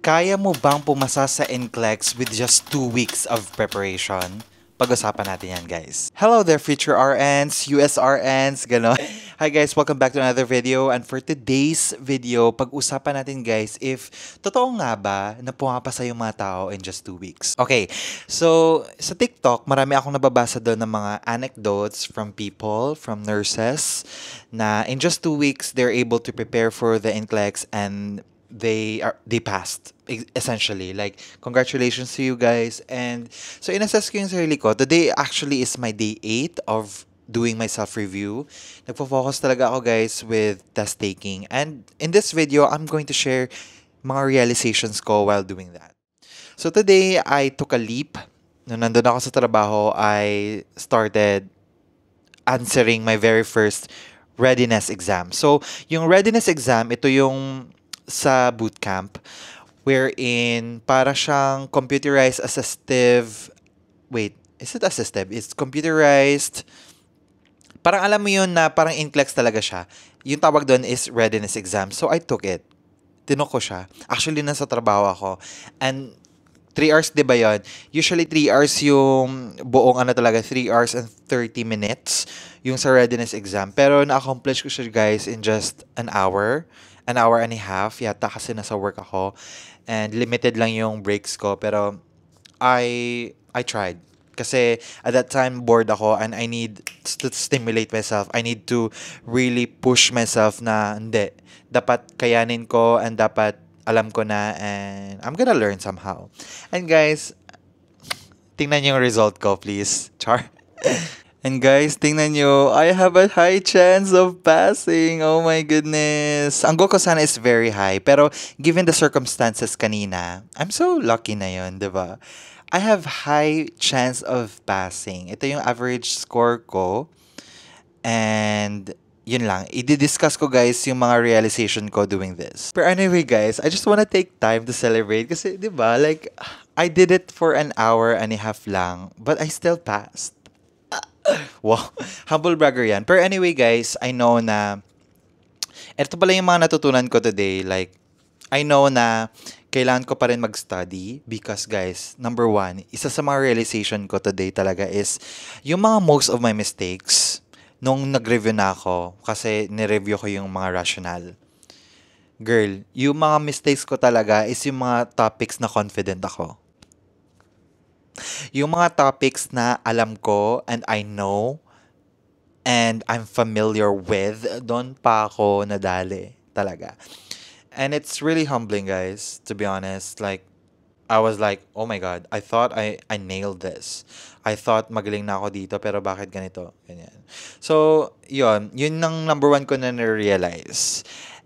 Kaya mo bang pumasa sa NCLEX with just 2 weeks of preparation? Pag-usapan natin yan, guys. Hello there, future RNs, US RNs, gano'n. Hi guys, welcome back to another video. And for today's video, pag-usapan natin guys if totoo nga ba na pumapasa yung mga tao in just 2 weeks. Okay, so sa TikTok, marami akong nababasa doon ng mga anecdotes from people, from nurses, na in just 2 weeks, they're able to prepare for the NCLEX and they passed essentially. Like, congratulations to you guys. And so inassess ko yung sarili ko. Today actually is my day 8 of doing my self-review. Nagpo-focus talaga ako guys with test taking. And in this video, I'm going to share mga realizations ko while doing that. So today, I took a leap. Nung nandun ako sa trabaho, I started answering my very first readiness exam. So, yung readiness exam, ito yung sa bootcamp wherein para siyang computerized assistive. Wait, is it assistive? It's computerized. Parang alam mo yun na parang NCLEX talaga siya. Yung tawag doon is readiness exam. So, I took it. Tinok ko siya. Actually, nasa trabaho ako. And 3 hours, di ba yun? Usually, 3 hours yung buong talaga. 3 hours and 30 minutes yung sa readiness exam. Pero na-accomplish ko siya, guys, in just an hour and a half. Yata kasi nasa work ako. And limited lang yung breaks ko. Pero I tried. Kasi at that time, bored ako and I need to stimulate myself. I need to really push myself na hindi. Dapat kayanin ko and dapat alam ko na and I'm gonna learn somehow. And guys, tingnan niyo yung result ko, please. Char. And guys, tingnan nyo, I have a high chance of passing. Oh my goodness. Ang goal ko sana is very high. Pero given the circumstances kanina, I'm so lucky na yun, di ba? I have high chance of passing. Ito yung average score ko. And yun lang. I-discuss ko guys yung mga realization ko doing this. But anyway guys, I just wanna take time to celebrate. Kasi di ba, like, I did it for an hour and a half lang. But I still passed. Wow, humble bragger yan. Pero anyway guys, I know na ito pala yung mga natutunan ko today. Like, I know na kailangan ko pa rin mag-study because guys, number 1, isa sa mga realization ko today talaga is yung mga most of my mistakes nung nag-review na ako kasi nireview ko yung mga rational. Girl, yung mga mistakes ko talaga is yung mga topics na confident ako. Yung mga topics na alam ko and I know and I'm familiar with, doon pa ako nadali talaga. And it's really humbling, guys, to be honest. Like, I was like, oh my God, I thought I nailed this. I thought magaling na ako dito, pero bakit ganito? Ganyan. So, yun ang number 1 ko na na-realize.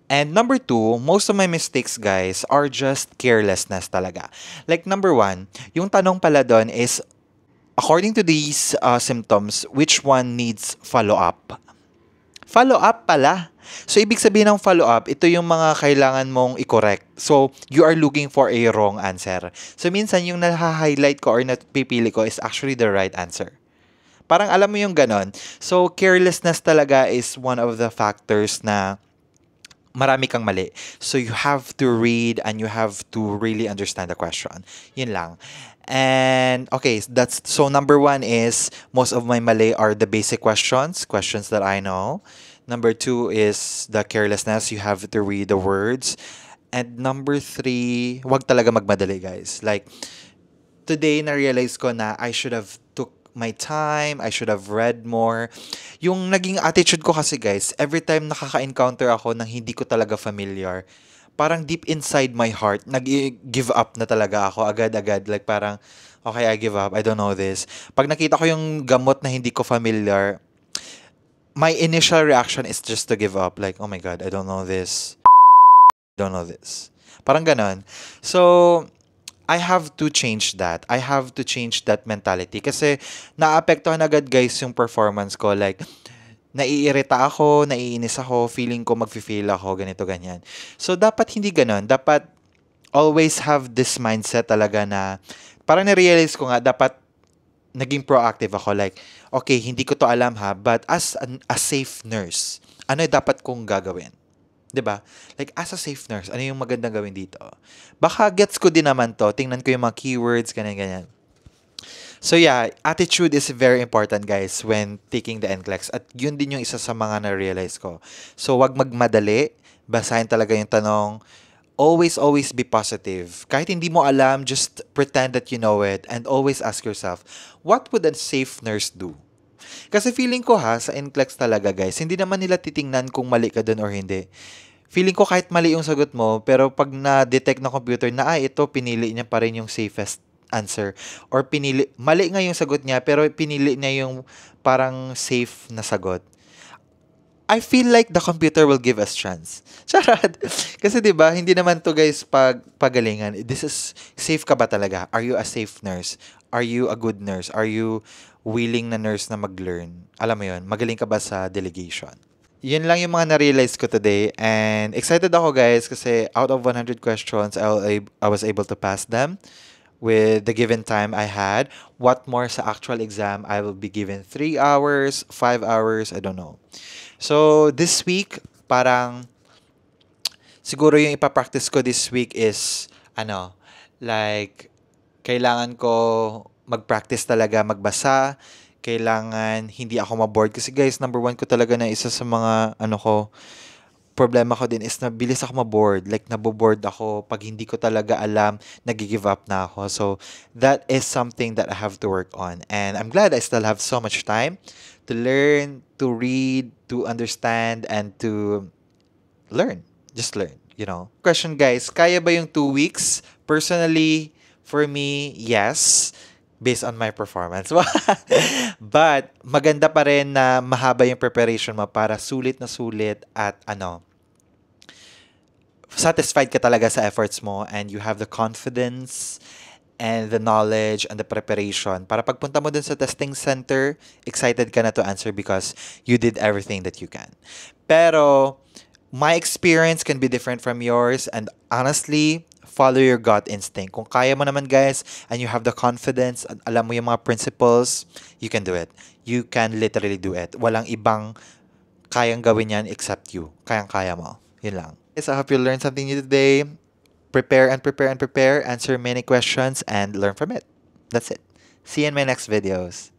And number 2, most of my mistakes, guys, are just carelessness talaga. Like, number 1, yung tanong pala doon is, according to these symptoms, which one needs follow-up? Follow-up pala. So, ibig sabihin ng follow-up, ito yung mga kailangan mong i-correct. So, you are looking for a wrong answer. So, minsan yung na-highlight ko or napipili ko is actually the right answer. Parang alam mo yung ganon. So, carelessness talaga is one of the factors na marami kang mali. So, you have to read and you have to really understand the question. Yun lang. And, okay, so number 1 is, most of my mali are the basic questions that I know. Number 2 is the carelessness. You have to read the words. And number 3, wag talaga magmadali, guys. Like, today, na-realize ko na I should have took my time, I should have read more. Yung naging attitude ko kasi guys, every time nakaka-encounter ako ng hindi ko talaga familiar, parang deep inside my heart, nag-give up na talaga ako agad-agad. Like parang, okay, I give up, I don't know this. Pag nakita ko yung gamot na hindi ko familiar, my initial reaction is just to give up. Like, oh my God, I don't know this. Parang ganon. So, I have to change that. I have to change that mentality. Kasi naapektuhan agad guys yung performance ko. Like, naiirita ako, naiinis ako, feeling ko mag-fail ako, ganito, ganyan. So, dapat hindi ganon. Dapat always have this mindset talaga na parang na-realize ko nga, dapat naging proactive ako. Like, okay, hindi ko to alam ha, but as a safe nurse, ano dapat kong gagawin? 'Di ba? Like, as a safe nurse, ano yung magandang gawin dito? Baka gets ko din naman 'to, tingnan ko yung mga keywords, ganyan, ganyan. So yeah, attitude is very important guys when taking the NCLEX at yun din yung isa sa mga na-realize ko. So wag magmadali, basahin talaga yung tanong. Always be positive. Kahit hindi mo alam, just pretend that you know it and always ask yourself, what would a safe nurse do? Kasi feeling ko ha, sa NCLEX talaga guys, hindi naman nila titingnan kung mali ka dun or hindi. Feeling ko kahit mali yung sagot mo, pero pag na-detect ng computer na, ito, pinili niya pa rin yung safest answer. Or pinili, mali nga yung sagot niya, pero pinili niya yung parang safe na sagot. I feel like the computer will give us chance. Charot. Kasi 'di ba, hindi naman to guys pagalingan. This is safe ka ba talaga? Are you a safe nurse? Are you a good nurse? Are you willing na nurse na mag-learn? Alam mo 'yon, magaling ka ba sa delegation? Yun lang yung mga na-realize ko today and excited ako guys kasi out of 100 questions, I was able to pass them with the given time I had. What more sa actual exam, I will be given 3 hours, 5 hours, I don't know. So, this week, parang, siguro yung ipapractice ko this week is, like, kailangan ko mag-practice talaga magbasa. Kailangan hindi ako maboard. Kasi guys, number one ko talaga na isa sa mga, problema ko din is nabilis ako maboard. Like, naboboard ako pag hindi ko talaga alam, nag-give up na ako. So, that is something that I have to work on. And I'm glad I still have so much time to learn, to read, to understand, and to learn. Just learn. Question guys, kaya ba yung 2 weeks? Personally, for me, yes. Based on my performance. But, maganda pa rin na mahaba yung preparation mo para sulit na sulit at satisfied ka talaga sa efforts mo and you have the confidence and the knowledge and the preparation para pagpunta mo dun sa testing center, excited ka na to answer because you did everything that you can. Pero, my experience can be different from yours and honestly, follow your gut instinct. Kung kaya mo naman guys and you have the confidence at alam mo yung mga principles, you can do it. You can literally do it. Walang ibang kayang gawin yan except you. Kayang-kaya mo. Yun lang. Guys, I hope you learned something new today. Prepare and prepare and prepare. Answer many questions and learn from it. That's it. See you in my next videos.